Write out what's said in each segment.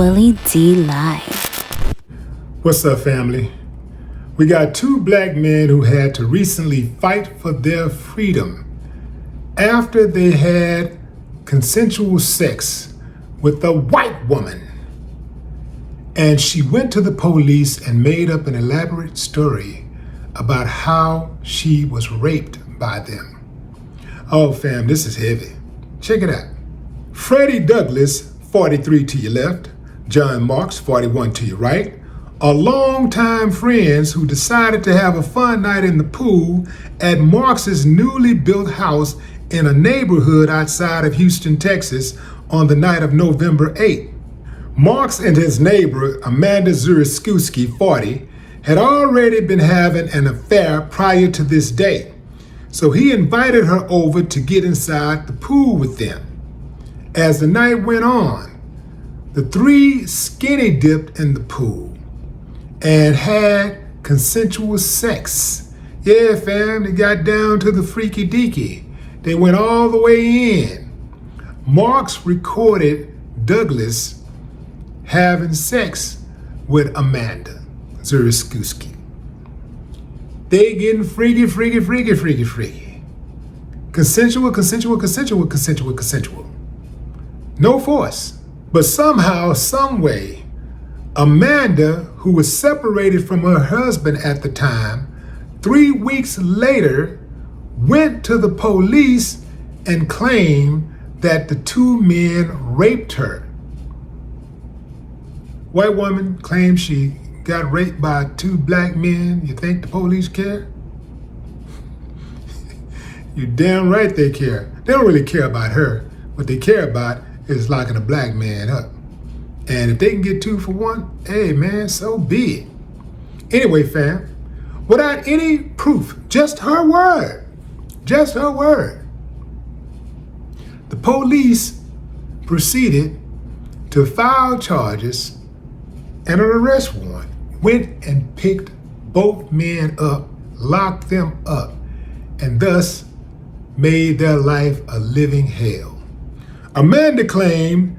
Willie D Live. What's up, family? We got two black men who had to recently fight for their freedom after they had consensual sex with a white woman. And she went to the police and made up an elaborate story about how she was raped by them. Oh, fam, this is heavy. Check it out. Freddie Douglass, 43 to your left, John Marks, 41 to your right, are longtime friends who decided to have a fun night in the pool at Marks's newly built house in a neighborhood outside of Houston, Texas, on the night of November 8th. Marks and his neighbor, Amanda Zuriskowski, 40, had already been having an affair prior to this day, so he invited her over to get inside the pool with them. As the night went on, the three skinny dipped in the pool and had consensual sex. Yeah, fam, they got down to the freaky deaky. They went all the way in. Marks recorded Douglas having sex with Amanda Zuriskowski. They getting freaky. Consensual. No force. But somehow, some way, Amanda, who was separated from her husband at the time, 3 weeks later, went to the police and claimed that the two men raped her. White woman claims she got raped by two black men. You think the police care? You damn right they care. They don't really care about her. What they care about is locking a black man up. And if they can get 2 for 1, hey man, so be it. Anyway, fam, without any proof, just her word. The police proceeded to file charges and an arrest warrant, went and picked both men up, locked them up, and thus made their life a living hell. Amanda claimed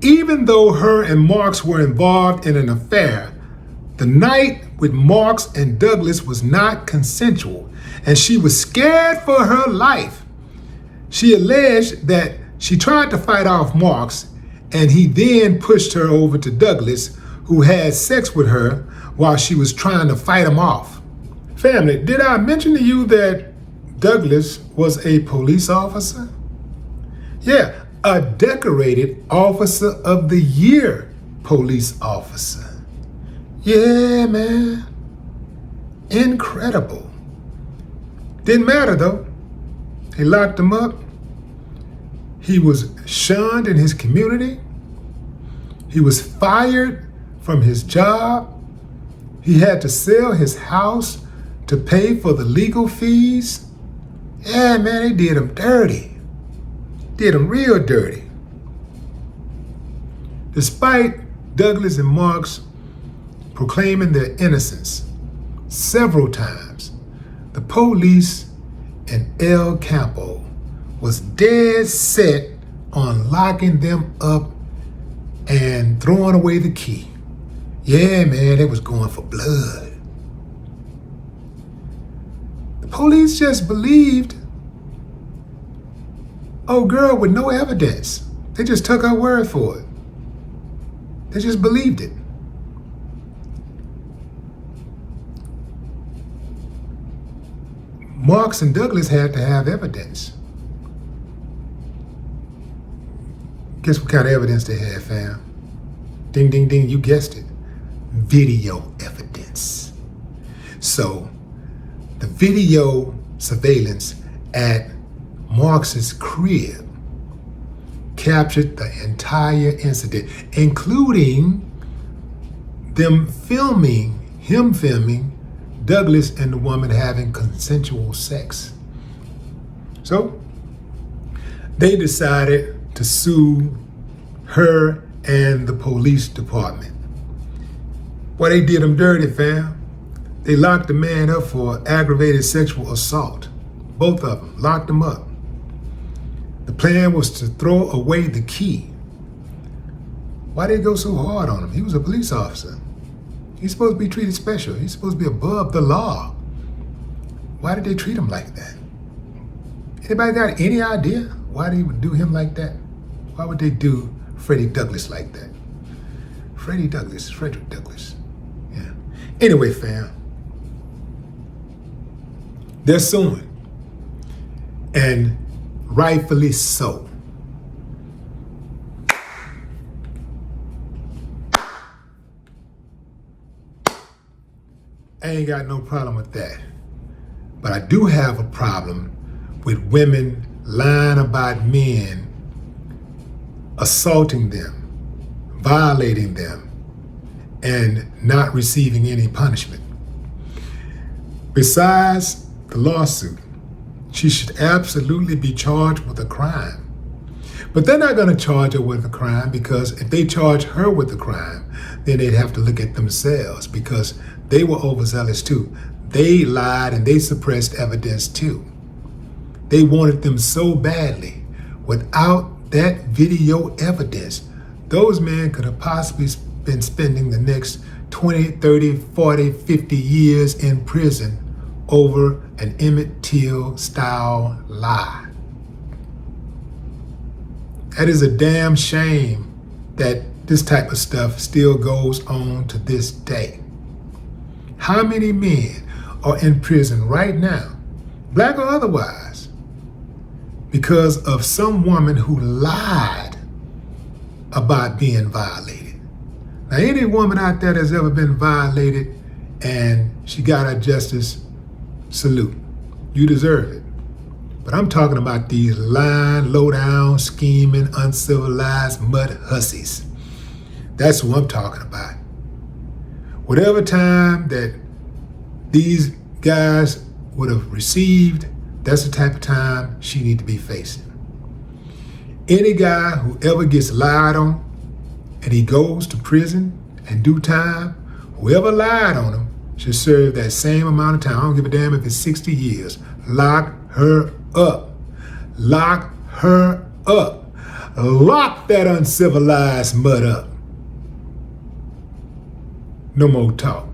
even though her and Marks were involved in an affair, the night with Marks and Douglas was not consensual, and she was scared for her life. She alleged that she tried to fight off Marks, and he then pushed her over to Douglas, who had sex with her while she was trying to fight him off. Family, did I mention to you that Douglas was a police officer? Yeah, a decorated Officer of the Year police officer. Yeah, man. Incredible. Didn't matter though. They locked him up. He was shunned in his community. He was fired from his job. He had to sell his house to pay for the legal fees. Yeah, man, they did him dirty. Did him real dirty. Despite Douglas and Marks proclaiming their innocence several times, the police and El Campo was dead set on locking them up and throwing away the key. Yeah, man, they was going for blood. The police just believed old girl with no evidence. They just took her word for it. They just believed it. Marks and Douglas had to have evidence. Guess what kind of evidence they had, fam? Ding, ding, ding, you guessed it. Video evidence. So, the video surveillance at Marks's crib captured the entire incident, including him filming Douglas and the woman having consensual sex. So they decided to sue her and the police department. Well, they did him dirty, fam. They locked the man up for aggravated sexual assault. Both of them, locked him up. The plan was to throw away the key. Why they go so hard on him? He was a police officer. He's supposed to be treated special. He's supposed to be above the law. Why did they treat him like that? Anybody got any idea why they would do him like that? Why would they do Frederick Douglass like that? Frederick Douglass. Yeah. Anyway, fam, they're suing, and rightfully so. I ain't got no problem with that. But I do have a problem with women lying about men assaulting them, violating them, and not receiving any punishment. Besides the lawsuit, she should absolutely be charged with a crime. But they're not going to charge her with a crime, because if they charge her with a crime, then they'd have to look at themselves, because they were overzealous too. They lied and they suppressed evidence too. They wanted them so badly. Without that video evidence, those men could have possibly been spending the next 20, 30, 40, 50 years in prison over an Emmett Till style lie. That is a damn shame that this type of stuff still goes on to this day. How many men are in prison right now, black or otherwise, because of some woman who lied about being violated? Now, any woman out there that's ever been violated and she got her justice, salute. You deserve it. But I'm talking about these lying, low-down, scheming, uncivilized mud hussies. That's who I'm talking about. Whatever time that these guys would have received, that's the type of time she need to be facing. Any guy who ever gets lied on and he goes to prison and do time, whoever lied on him should serve that same amount of time. I don't give a damn if it's 60 years. Lock her up. Lock her up. Lock that uncivilized mud up. No more talk.